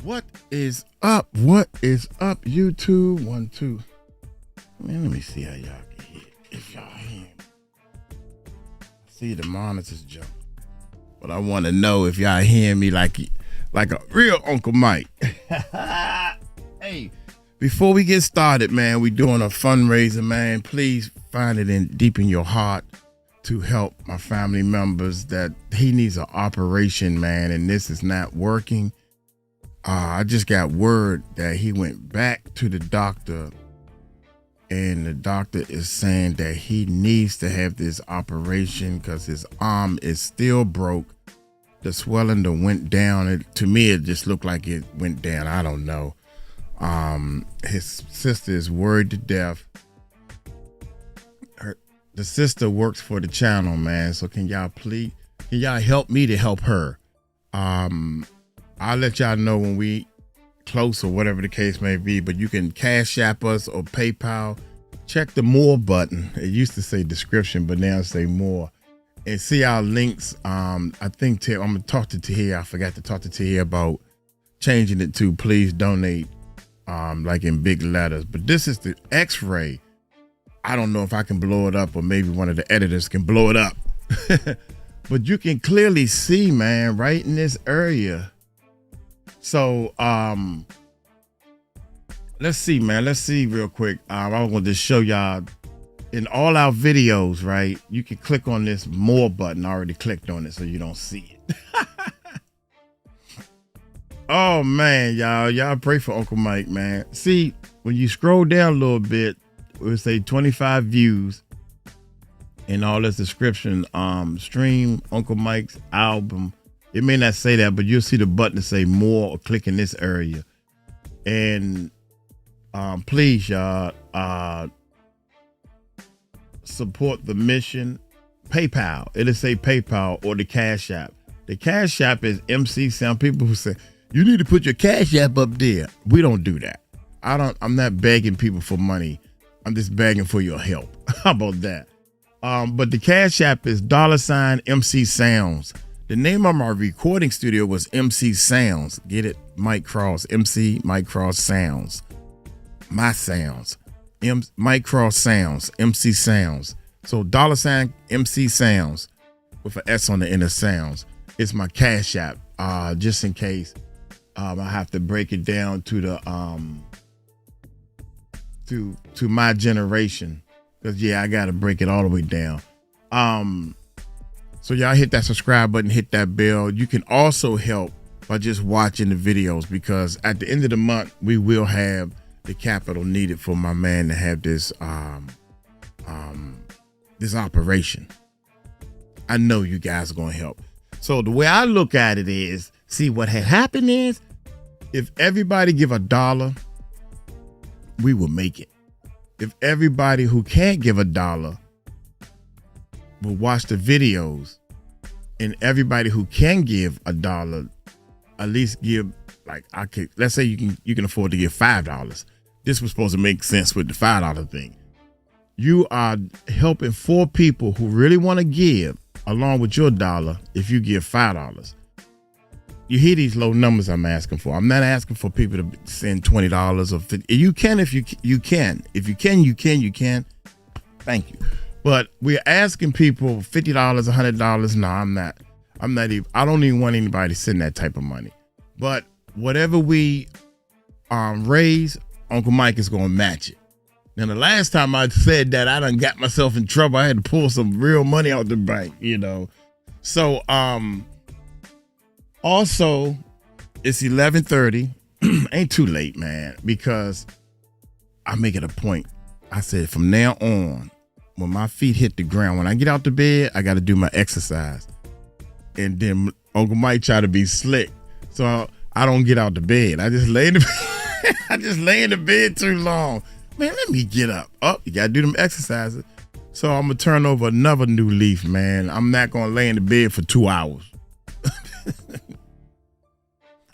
What is up? What is up, YouTube? 1, 2. Man, let me see how y'all can hear. If y'all hear me. See the monitors jump. But I want to know if y'all hear me like a real Uncle Mike. Hey, before we get started, man, we doing a fundraiser, man. Please find it deep in your heart to help my family members that he needs an operation, man, and this is not working. I just got word that he went back to the doctor and the doctor is saying that he needs to have this operation because his arm is still broke. The swelling that went down. To me, it just looked like it went down. I don't know. His sister is worried to death. The sister works for the channel, man. So can y'all help me to help her? I'll let y'all know when we close or whatever the case may be, but you can CashApp us or PayPal. Check the more button. It used to say description, but now it say more. And see our links. I think I'm going to talk to Tahir. I forgot to talk to Tahir about changing it to please donate, like in big letters. But this is the X-ray. I don't know if I can blow it up or maybe one of the editors can blow it up. But you can clearly see, man, right in this area. So let's see, man. Let's see real quick. I want to just show y'all in all our videos, right? You can click on this more button. I already clicked on it so you don't see it. Oh man, y'all pray for Uncle Mike, man. See, when you scroll down a little bit, it will say 25 views and all this description, stream Uncle Mike's album. It may not say that, but you'll see the button to say more or click in this area. And please, y'all, support the mission. PayPal. It'll say PayPal or the Cash App. The Cash App is MCSounds. People who say, you need to put your Cash App up there. We don't do that. I'm not begging people for money. I'm just begging for your help. How about that? But the Cash App is $ MCSounds. The name of my recording studio was MCSounds. Get it? Mike Cross. MC Mike Cross Sounds. My sounds. Mike Cross Sounds. MCSounds. So $ MCSounds with an S on the end of sounds. It's my Cash App. Just in case I have to break it down to the to my generation. Because yeah, I gotta break it all the way down. So y'all hit that subscribe button, hit that bell. You can also help by just watching the videos because at the end of the month, we will have the capital needed for my man to have this this operation. I know you guys are gonna help. So the way I look at it is, see what had happened is, if everybody give $1, we will make it. If everybody who can't give $1 will watch the videos, and everybody who can give $1 at least give, like, let's say you can afford to give $5. This was supposed to make sense with the $5 thing. You are helping 4 people who really want to give along with your $1 if you give $5. You hear these low numbers I'm asking for. I'm not asking for people to send $20 or $50. You can if you can. If you can, you can. Thank you. But we're asking people $50, $100. No, I'm not even, I don't even want anybody to send that type of money. But whatever we raise, Uncle Mike is gonna match it. Now the last time I said that, I done got myself in trouble. I had to pull some real money out the bank, you know. So also it's 11:30. Ain't too late, man, because I make it a point. I said from now on, when my feet hit the ground, when I get out the bed, I got to do my exercise. And then Uncle Mike try to be slick, so I don't get out the bed. I just lay in the bed. I just lay in the bed too long. Man, let me get up. Oh, you got to do them exercises. So I'm going to turn over another new leaf, man. I'm not going to lay in the bed for 2 hours.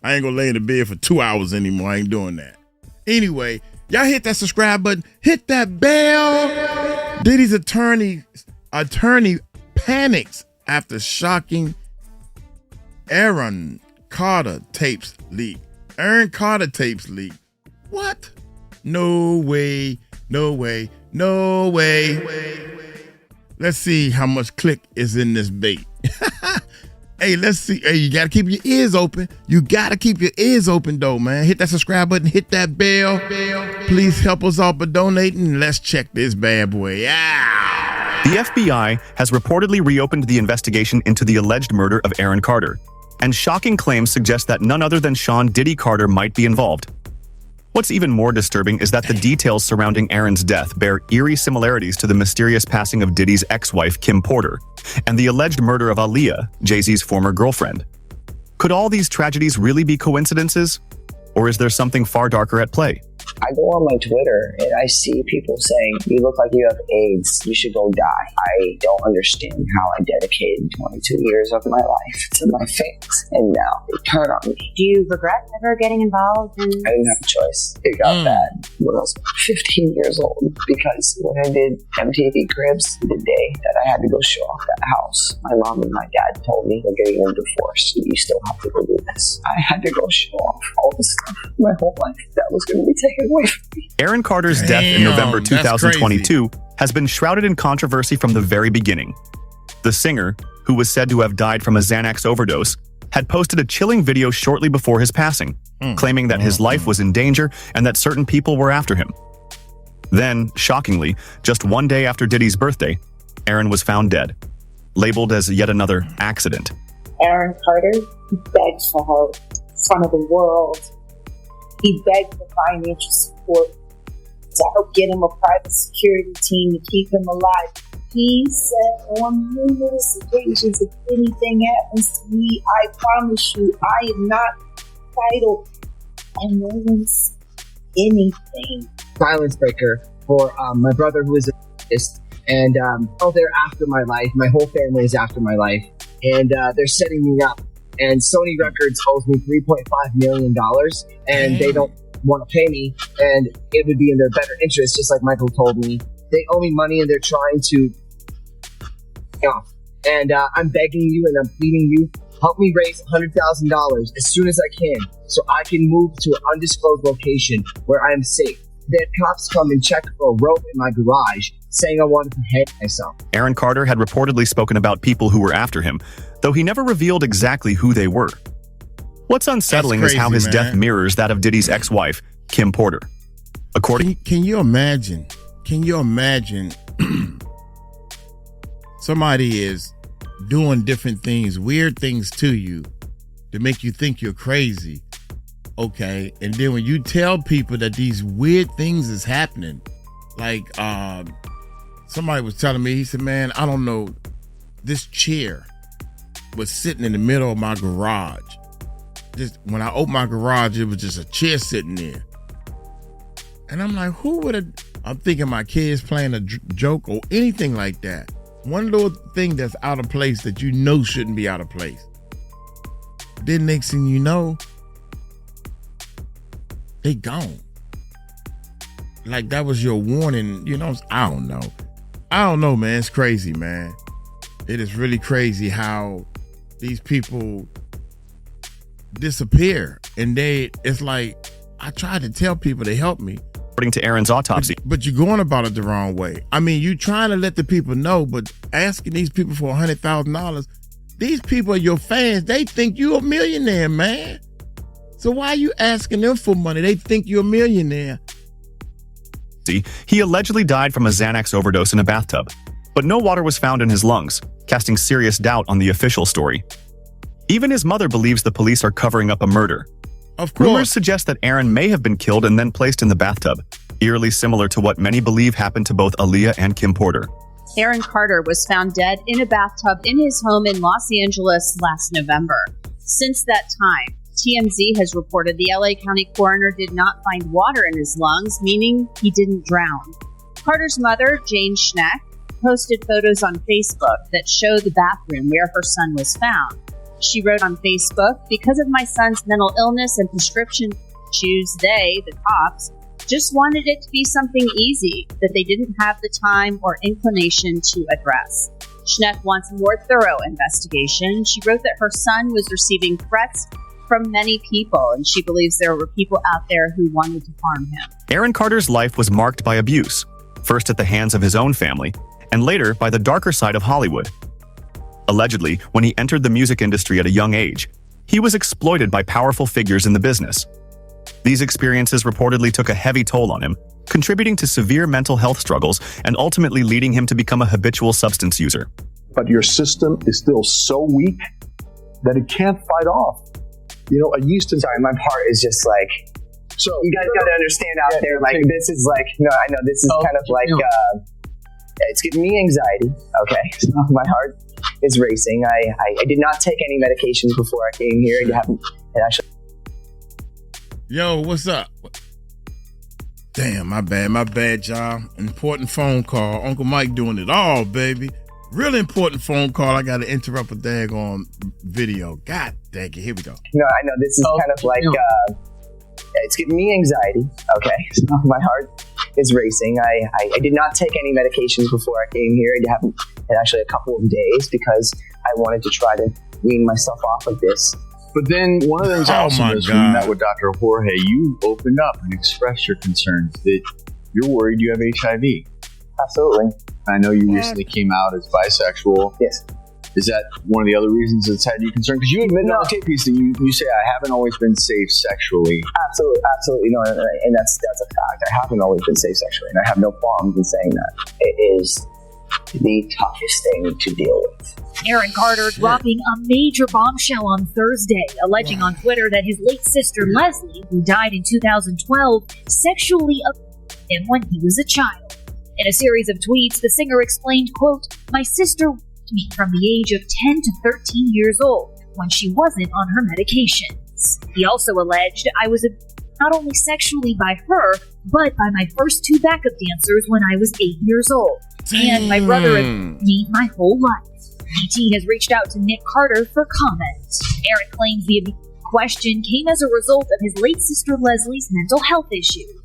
I ain't going to lay in the bed for 2 hours anymore. I ain't doing that. Anyway, y'all hit that subscribe button. Hit that bell. Diddy's attorney panics after shocking Aaron Carter tapes leak. Aaron Carter tapes leaked. What? No way, no way, no way. Let's see how much click is in this bait. Hey, let's see. Hey, you got to keep your ears open. You got to keep your ears open, though, man. Hit that subscribe button. Hit that bell. Please help us out by donating. Let's check this bad boy out. The FBI has reportedly reopened the investigation into the alleged murder of Aaron Carter, and shocking claims suggest that none other than Sean Diddy Carter might be involved. What's even more disturbing is that the details surrounding Aaron's death bear eerie similarities to the mysterious passing of Diddy's ex-wife, Kim Porter, and the alleged murder of Aaliyah, Jay-Z's former girlfriend. Could all these tragedies really be coincidences? Or is there something far darker at play? I go on my Twitter and I see people saying, you look like you have AIDS, you should go die. I don't understand how I dedicated 22 years of my life to my fans, and now they turn on me. Do you regret ever getting involved in I didn't have a choice. It got bad when I was 15 years old, because when I did MTV Cribs, the day that I had to go show off that house, my mom and my dad told me, we're getting a divorce, you still have to go do this. I had to go show off all the stuff my whole life that was going to be taken away from me. Aaron Carter's death in November 2022 has been shrouded in controversy from the very beginning. The singer, who was said to have died from a Xanax overdose, had posted a chilling video shortly before his passing, claiming that his life was in danger and that certain people were after him. Then, shockingly, just one day after Diddy's birthday, Aaron was found dead, labeled as yet another accident. Aaron Carter begged for her in front of the world. He begged for financial support to help get him a private security team to keep him alive. He said on numerous occasions, if anything happens to me, I promise you, I am not vital. And no one's anything. Silence breaker for my brother, who is an artist, and they're after my life. My whole family is after my life, and they're setting me up. And Sony Records owes me $3.5 million, and they don't want to pay me, and it would be in their better interest, just like Michael told me. They owe me money, and they're trying to off. And I'm begging you, and I'm pleading you, help me raise $100,000 as soon as I can, so I can move to an undisclosed location where I am safe. They had cops come and check for a rope in my garage, saying I wanted to hang myself. Aaron Carter had reportedly spoken about people who were after him, though he never revealed exactly who they were. What's unsettling is how his death mirrors that of Diddy's ex-wife, Kim Porter. According, Can you imagine? Can you imagine somebody is doing different things, weird things to you to make you think you're crazy? Okay, and then when you tell people that these weird things is happening, like somebody was telling me, he said, man, I don't know, this chair was sitting in the middle of my garage. Just when I opened my garage, it was just a chair sitting there. And I'm like, who would have, I'm thinking my kids playing a joke or anything like that. One little thing that's out of place that you know shouldn't be out of place. Then next thing you know, they gone. Like that was your warning, you know. I don't know, man. It's crazy, man. It is really crazy how these people disappear, and it's like, I tried to tell people to help me. according to Aaron's autopsy. But you're going about it the wrong way. I mean, you're trying to let the people know, but asking these people for $100,000, these people are your fans. They think you're a millionaire, man. So why are you asking them for money? They think you're a millionaire. He allegedly died from a Xanax overdose in a bathtub, but no water was found in his lungs, casting serious doubt on the official story. Even his mother believes the police are covering up a murder. Of course. Rumors suggest that Aaron may have been killed and then placed in the bathtub, eerily similar to what many believe happened to both Aaliyah and Kim Porter. Aaron Carter was found dead in a bathtub in his home in Los Angeles last November. Since that time, TMZ has reported the LA County coroner did not find water in his lungs, meaning he didn't drown. Carter's mother, Jane Schneck, posted photos on Facebook that show the bathroom where her son was found. She wrote on Facebook, "Because of my son's mental illness and prescription issues, they, the cops, just wanted it to be something easy that they didn't have the time or inclination to address." Schneck wants a more thorough investigation. She wrote that her son was receiving threats from many people, and she believes there were people out there who wanted to harm him. Aaron Carter's life was marked by abuse, first at the hands of his own family, and later by the darker side of Hollywood. Allegedly, when he entered the music industry at a young age, he was exploited by powerful figures in the business. These experiences reportedly took a heavy toll on him, contributing to severe mental health struggles and ultimately leading him to become a habitual substance user. But your system is still so weak that it can't fight off. You know, I used to... Sorry, my part is just like... So you guys got to understand out there, like, this is like... No, I know, this is kind of like... it's giving me anxiety, okay? So my heart is racing. I did not take any medications before I came here. Yo, what's up? Damn, my bad, y'all. Important phone call. Uncle Mike doing it all, baby. Really important phone call. I got to interrupt a daggone video. God dang it, here we go. No, I know, this is kind of like... it's giving me anxiety, okay? So my heart is racing. I did not take any medications before I came here. I haven't had actually a couple of days because I wanted to try to wean myself off of this. But then one of the things awesome is when you met with Dr. Jorge, you opened up and expressed your concerns that you're worried you have HIV. Absolutely. I know you recently came out as bisexual. Yes. Is that one of the other reasons that's had you concerned? Because you admit on the tape piece that you say, I haven't always been safe sexually. Absolutely. No, and that's a fact. I haven't always been safe sexually, and I have no problems in saying that. It is the toughest thing to deal with. Aaron Carter dropping a major bombshell on Thursday, alleging on Twitter that his late sister Leslie, who died in 2012, sexually abused him when he was a child. In a series of tweets, the singer explained, quote, "My sister raped me from the age of 10 to 13 years old when she wasn't on her medications." He also alleged, "I was abused not only sexually by her, but by my first two backup dancers when I was 8 years old. And my brother abused me my whole life." BT has reached out to Nick Carter for comment. Aaron claims the abuse question came as a result of his late sister Leslie's mental health issues.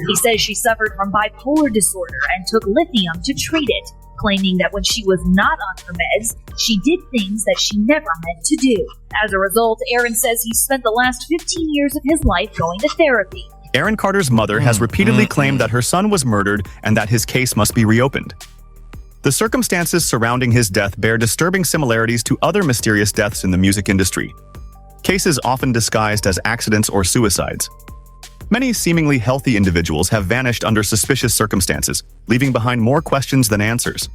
He says she suffered from bipolar disorder and took lithium to treat it, claiming that when she was not on her meds, she did things that she never meant to do. As a result, Aaron says he spent the last 15 years of his life going to therapy. Aaron Carter's mother has repeatedly claimed that her son was murdered and that his case must be reopened. The circumstances surrounding his death bear disturbing similarities to other mysterious deaths in the music industry. Cases often disguised as accidents or suicides. Many seemingly healthy individuals have vanished under suspicious circumstances, leaving behind more questions than answers.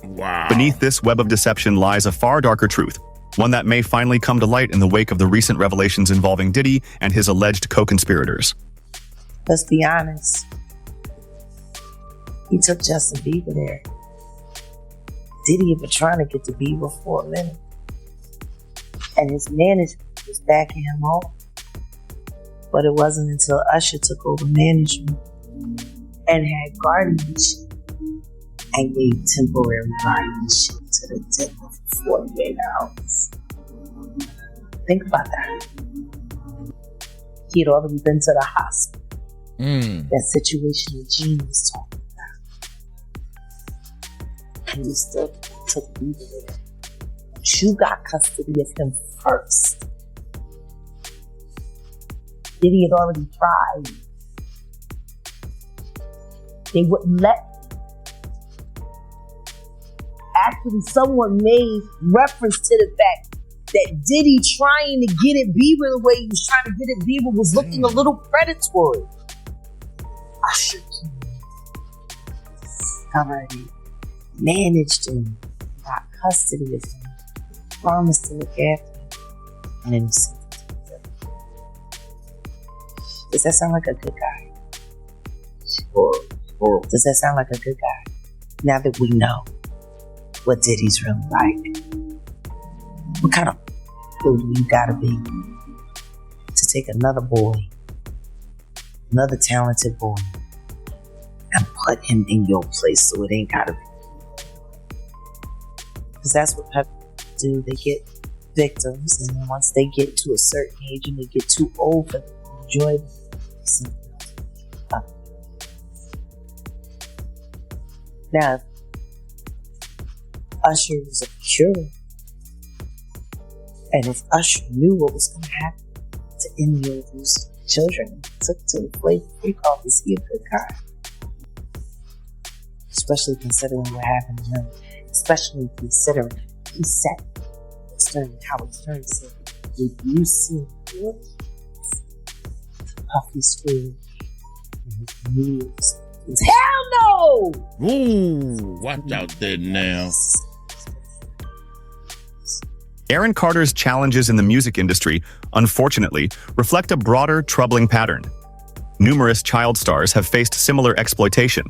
Wow. Beneath this web of deception lies a far darker truth, one that may finally come to light in the wake of the recent revelations involving Diddy and his alleged co-conspirators. Let's be honest. He took Justin Bieber there. Diddy had been trying to get to Bieber for a minute. And his management was backing him off. But it wasn't until Usher took over management and had guardianship and gave temporary guardianship to the devil for 48 hours. Think about that. He had already been to the hospital. That situation that Gene was talking about. And you still took Bieber there. But you got custody of him first. Diddy had already tried. They wouldn't let me. Actually, someone made reference to the fact that Diddy trying to get at Bieber the way he was trying to get at Bieber was looking a little predatory. Usher discovered it, managed him, got custody of him, promised to look after him, and then he sent him to the devil. Does that sound like a good guy? Horrible. Does that sound like a good guy? Now that we know what Diddy's really like, what kind of fool do you gotta be to take another boy, another talented boy, and put him in your place so it ain't gotta be? Because that's what people do. They get victims, and then once they get to a certain age and they get too old for them to enjoy them. Now, if Usher was a cure, and if Usher knew what was going to happen, to any of those children took to the free call to see a good guy. Especially considering what happened to him. Especially considering he said concerning how he turned to say, did you see your Puffy scream and his knees? Hell no! Ooh, watch out there now. Aaron Carter's challenges in the music industry, unfortunately, reflect a broader, troubling pattern. Numerous child stars have faced similar exploitation.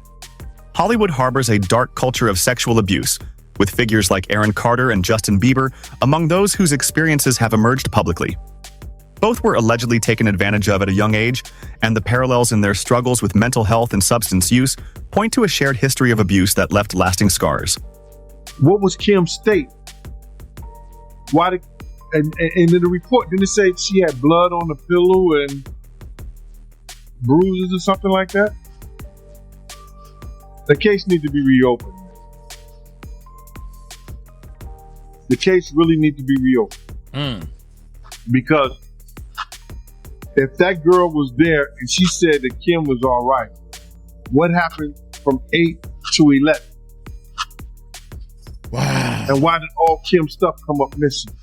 Hollywood harbors a dark culture of sexual abuse, with figures like Aaron Carter and Justin Bieber among those whose experiences have emerged publicly. Both were allegedly taken advantage of at a young age, and the parallels in their struggles with mental health and substance use point to a shared history of abuse that left lasting scars. What was Kim's state? Why did, and in the report, didn't it say she had blood on the pillow and bruises or something like that? The case needs to be reopened. The case really needs to be reopened. Because if that girl was there and she said that Kim was all right, what happened from 8 to 11? Wow. And why did all Kim's stuff come up missing?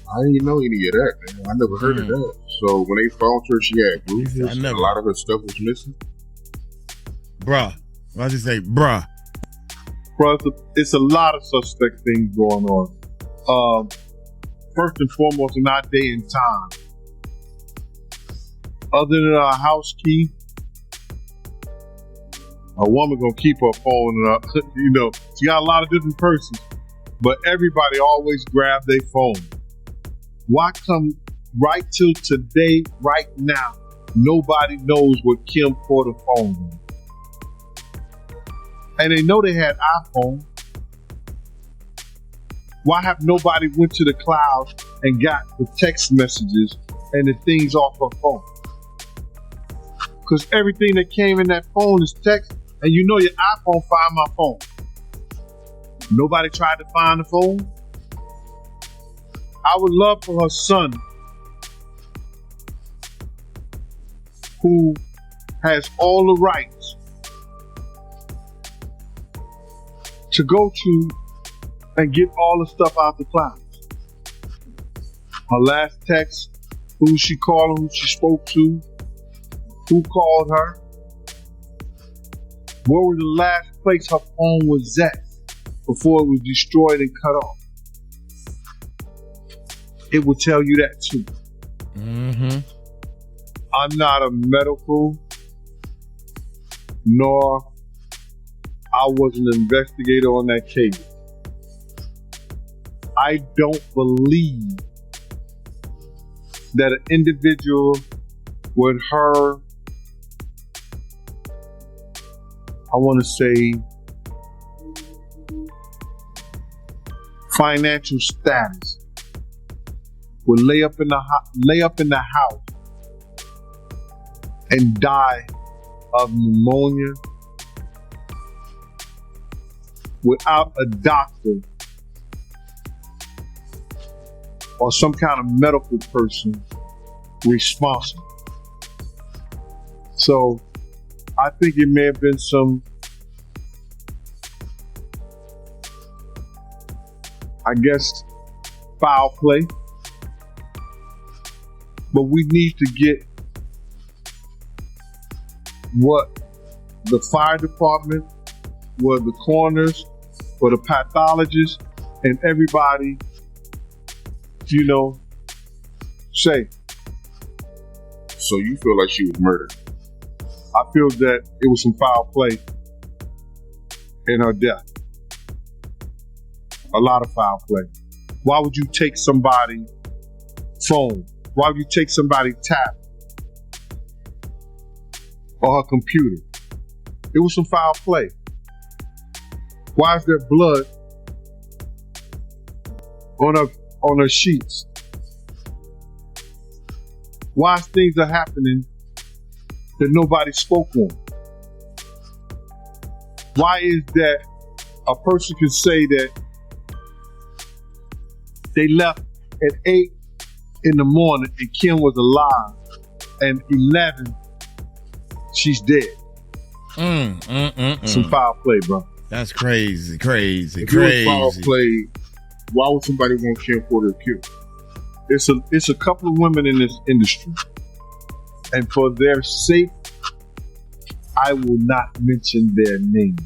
I didn't know any of that, man. I never heard of that. So when they found her, she had bruises. A lot of her stuff was missing. Bruh. Why did you say bruh? Bruh, it's a lot of suspect things going on. First and foremost, in our day and time, other than our house key, a woman gonna keep her phone. You know, she got a lot of different persons, but everybody always grab their phone. Why come right till today, right now, nobody knows what Kim Porter phone was? And they know they had iPhone. Why have nobody went to the cloud and got the text messages and the things off her phone? Because everything that came in that phone is text, and you know your iPhone find my phone. Nobody tried to find the phone. I would love for her son, who has all the rights, to go to and get all the stuff out the clouds. Her last text, who she called, who she spoke to, who called her, where was the last place her phone was at before it was destroyed and cut off. It will tell you that too. Mm-hmm. I'm not a medical, nor I was an investigator on that case. I don't believe that an individual with her, I want to say, financial status would lay up in the house and die of pneumonia without a doctor or some kind of medical person responsible. So I think it may have been some, I guess, foul play. But we need to get what the fire department, what the coroners, what the pathologists, and everybody, you know, say. So you feel like she was murdered? I feel that it was some foul play in her death. A lot of foul play. Why would you take somebody's phone? Why would you take somebody's tablet or her computer? It was some foul play. Why is there blood on her sheets? Why things are happening that nobody spoke on? Why is that a person can say that they left at 8 in the morning and Kim was alive, and 11, she's dead. Some foul play, bro. That's crazy. If it was foul play, why would somebody want Kim Porter killed? It's a couple of women in this industry, and for their sake, I will not mention their name.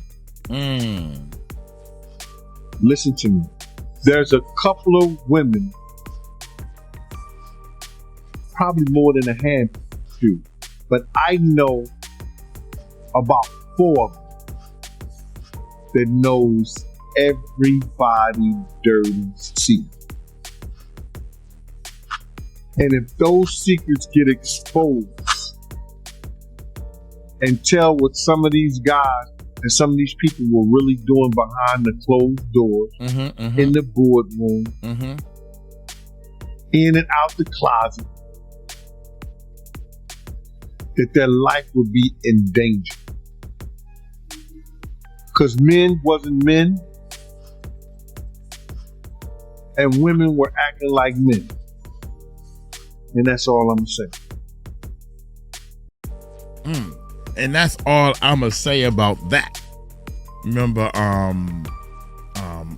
Listen to me. There's a couple of women, probably more than a handful, but I know about 4 of them that knows everybody dirty secret. And if those secrets get exposed and tell what some of these guys and some of these people were really doing behind the closed doors, in the boardroom, in and out the closet, that their life would be in danger. Because men wasn't men, and women were acting like men. And that's all I'm saying. And that's all I'm gonna say about that. Remember,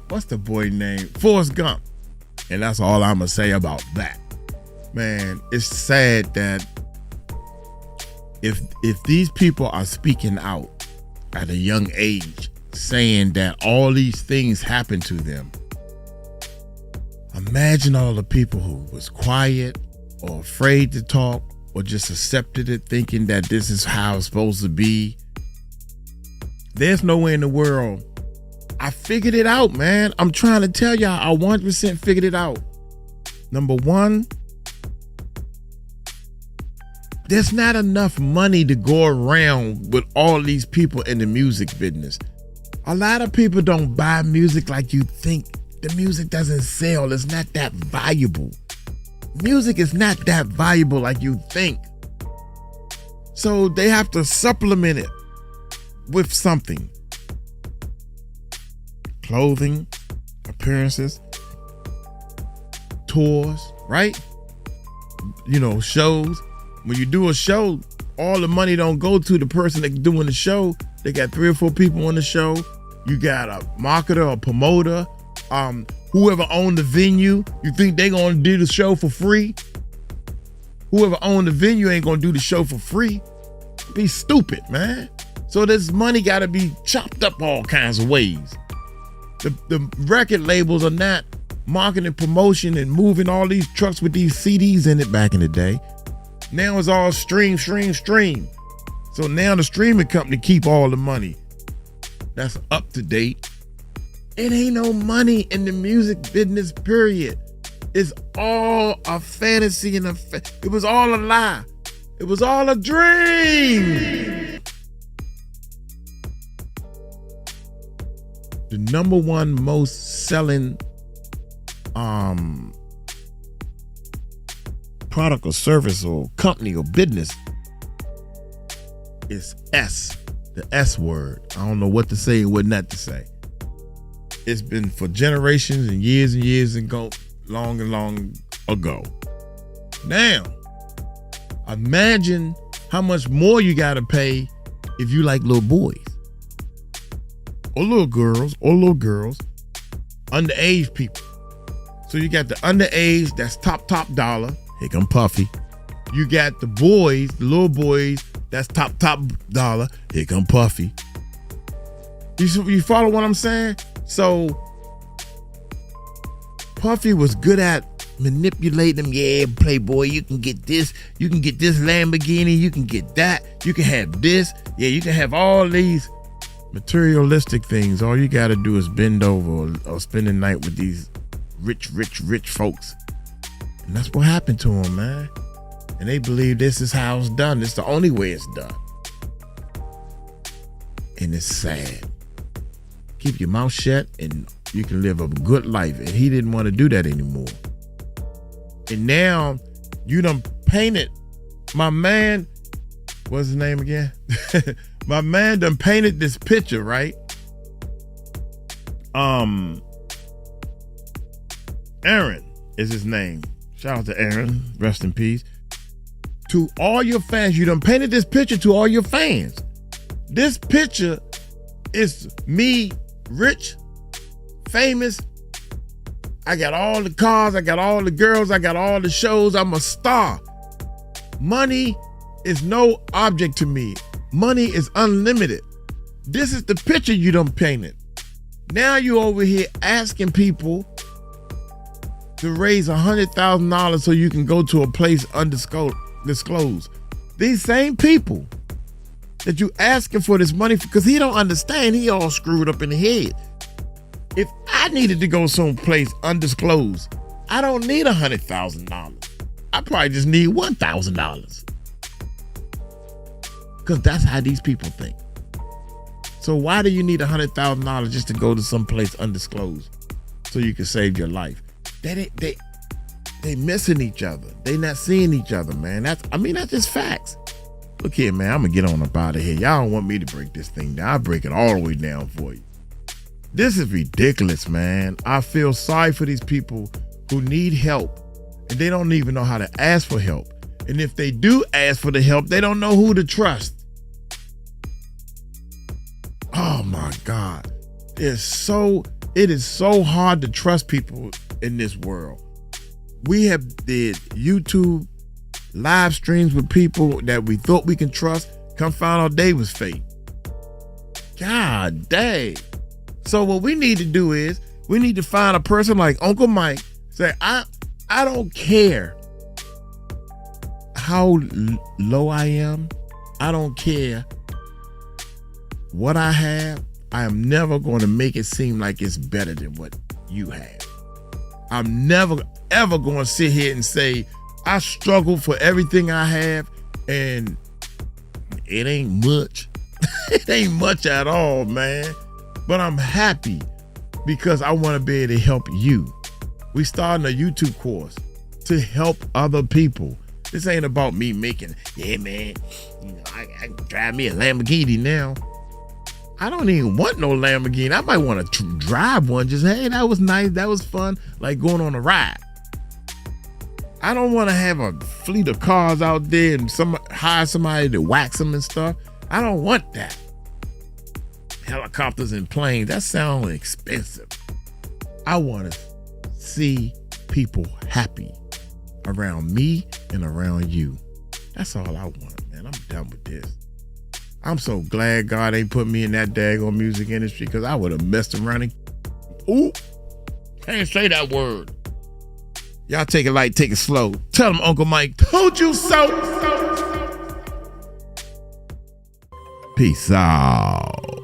what's the boy name? Forrest Gump. And that's all I'm gonna say about that. Man, it's sad that if these people are speaking out at a young age, saying that all these things happen to them, imagine all the people who was quiet or afraid to talk or just accepted it, thinking that this is how it's supposed to be. There's no way in the world. I figured it out, man. I'm trying to tell y'all, I 100% figured it out. Number one, there's not enough money to go around with all these people in the music business. A lot of people don't buy music like you think. The music doesn't sell. It's not that valuable. Music is not that valuable like you think. So they have to supplement it with something. Clothing, appearances, tours, right? You know, shows. When you do a show, all the money don't go to the person that's doing the show. They got 3 or 4 people on the show. You got a marketer or promoter, whoever owned the venue. You think they gonna do the show for free? Whoever owned the venue ain't gonna do the show for free. Be stupid, man. So this money gotta be chopped up all kinds of ways. The record labels are not marketing, promotion, and moving all these trucks with these CDs in it back in the day. Now it's all stream. So now the streaming company keep all the money. That's up to date. It ain't no money in the music business, period. It's all a fantasy and it was all a lie. It was all a dream. The number one most selling product or service or company or business is the S word. I don't know what to say and what not to say. It's been for generations and years and long ago. Now, imagine how much more you gotta pay if you like little boys or little girls, underage people. So you got the underage, that's top dollar. Here come Puffy. You got the boys, the little boys, that's top dollar. Here come Puffy. You follow what I'm saying? So Puffy was good at manipulating them. Yeah, Playboy, you can get this Lamborghini, you can get that, you can have this. Yeah, you can have all these materialistic things. All you gotta do is bend over or spend the night with these rich folks. And that's what happened to them, man. And they believe this is how it's done. It's the only way it's done. And it's sad. Keep your mouth shut and you can live a good life. And he didn't want to do that anymore. And now you done painted my man, what's his name again? My man done painted this picture, right? Aaron is his name. Shout out to Aaron. Rest in peace. To all your fans, you done painted this picture to all your fans. This picture is me, rich, famous. I got all the cars, I got all the girls, I got all the shows. I'm a star. Money is no object to me. Money is unlimited. This is the picture you done painted. Now you over here asking people to raise $100,000 so you can go to a place undisclosed. These same people that you asking for this money for, because he don't understand, he all screwed up in the head. If I needed to go someplace undisclosed, I don't need $100,000. I probably just need $1,000. Because that's how these people think. So why do you need $100,000 just to go to someplace undisclosed so you can save your life? They missing each other. They not seeing each other, man. That's just facts. Look here, man, I'm gonna get on up out of here. Y'all don't want me to break this thing down. I'll break it all the way down for you. This is ridiculous, man. I feel sorry for these people who need help and they don't even know how to ask for help. And if they do ask for the help, they don't know who to trust. Oh my God. It is so hard to trust people in this world. We have did YouTube live streams with people that we thought we can trust. Come find out they was fake. God dang. So what we need to do is we need to find a person like Uncle Mike. Say, I don't care how low I am. I don't care what I have. I am never going to make it seem like it's better than what you have. I'm never, ever going to sit here and say, I struggle for everything I have and it ain't much. It ain't much at all, man. But I'm happy because I want to be able to help you. We starting a YouTube course to help other people. This ain't about me making, yeah, man, I can drive me a Lamborghini now. I don't even want no Lamborghini. I might want to drive one. Just, hey, that was nice. That was fun. Like going on a ride. I don't want to have a fleet of cars out there and hire somebody to wax them and stuff. I don't want that. Helicopters and planes, that sounds expensive. I want to see people happy around me and around you. That's all I want, man. I'm done with this. I'm so glad God ain't put me in that daggone music industry because I would have messed around and... Ooh, can't say that word. Y'all take it light, take it slow. Tell them Uncle Mike told you so. Peace out.